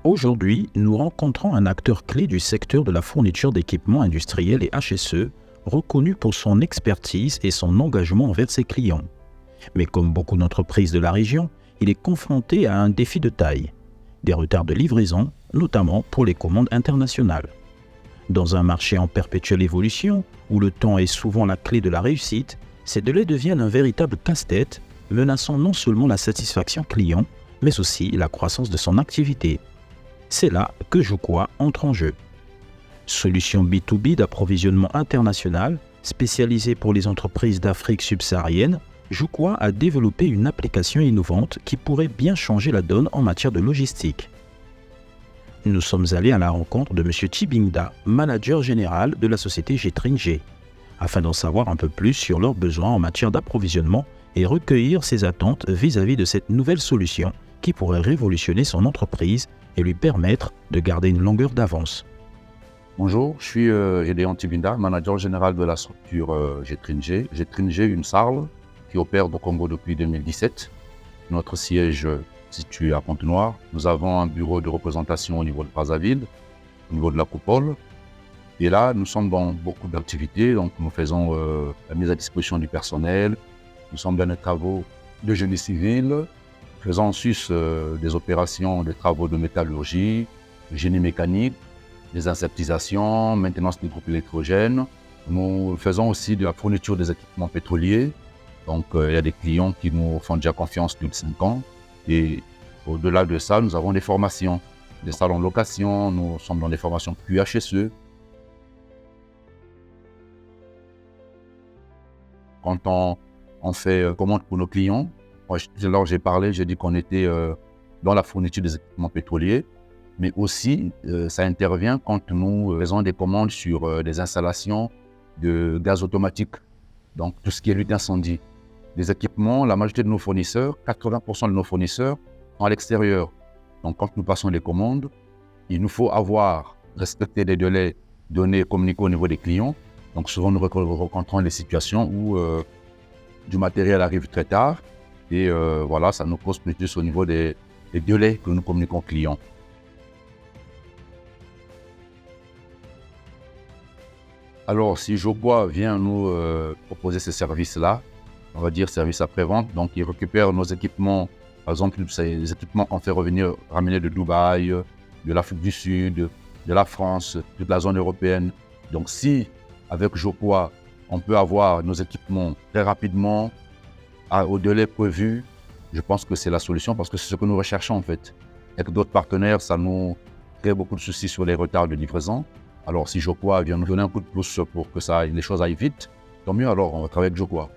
Aujourd'hui, nous rencontrons un acteur clé du secteur de la fourniture d'équipements industriels et HSE, reconnu pour son expertise et son engagement envers ses clients. Mais comme beaucoup d'entreprises de la région, il est confronté à un défi de taille, des retards de livraison, notamment pour les commandes internationales. Dans un marché en perpétuelle évolution, où le temps est souvent la clé de la réussite, ces délais deviennent un véritable casse-tête, menaçant non seulement la satisfaction client, mais aussi la croissance de son activité. C'est là que Joqua entre en jeu. Solution B2B d'approvisionnement international, spécialisée pour les entreprises d'Afrique subsaharienne, Joqua a développé une application innovante qui pourrait bien changer la donne en matière de logistique. Nous sommes allés à la rencontre de M. Chibinda, manager général de la société G-Tring-G, afin d'en savoir un peu plus sur leurs besoins en matière d'approvisionnement et recueillir ses attentes vis-à-vis de cette nouvelle solution qui pourrait révolutionner son entreprise et lui permettre de garder une longueur d'avance. Bonjour, je suis Gédéon Chibinda, manager général de la structure G-Tring-G. G-Tring-G, une SARL qui opère au Congo depuis 2017. Notre siège situé à Pointe-Noire. Nous avons un bureau de représentation au niveau de Brazzaville, au niveau de la Coupole. Et là, nous sommes dans beaucoup d'activités. Donc, nous faisons la mise à disposition du personnel. Nous sommes dans les travaux de génie civil. Nous faisons ensuite des opérations, des travaux de métallurgie, génie mécanique, des aseptisations, maintenance des groupes électrogènes. Nous faisons aussi de la fourniture des équipements pétroliers. Donc, il y a des clients qui nous font déjà confiance depuis 5 ans. Et au-delà de ça, nous avons des formations, des salons de location, nous sommes dans des formations QHSE. Quand on fait commande pour nos clients, moi, j'ai parlé, j'ai dit qu'on était dans la fourniture des équipements pétroliers, mais aussi ça intervient quand nous faisons des commandes sur des installations de gaz automatique, donc tout ce qui est lutte incendie. Les équipements, la majorité de nos fournisseurs, 80% de nos fournisseurs sont à l'extérieur. Donc quand nous passons les commandes, il nous faut respecter les délais donnés et communiqués au niveau des clients. Donc souvent nous rencontrons des situations où du matériel arrive très tard et voilà, ça nous pose plus au niveau des délais que nous communiquons aux clients. Alors si Joqua vient nous proposer ces services-là, on va dire service après-vente, donc il récupère nos équipements, par exemple les équipements qu'on fait ramener de Dubaï, de l'Afrique du Sud, de la France, toute la zone européenne. Donc si avec Joqua, on peut avoir nos équipements très rapidement, au délai prévu, je pense que c'est la solution parce que c'est ce que nous recherchons en fait. Avec d'autres partenaires, ça nous crée beaucoup de soucis sur les retards de livraison. Alors si Joqua vient nous donner un coup de pouce pour que les choses aillent vite, tant mieux, alors on va travailler avec Joqua.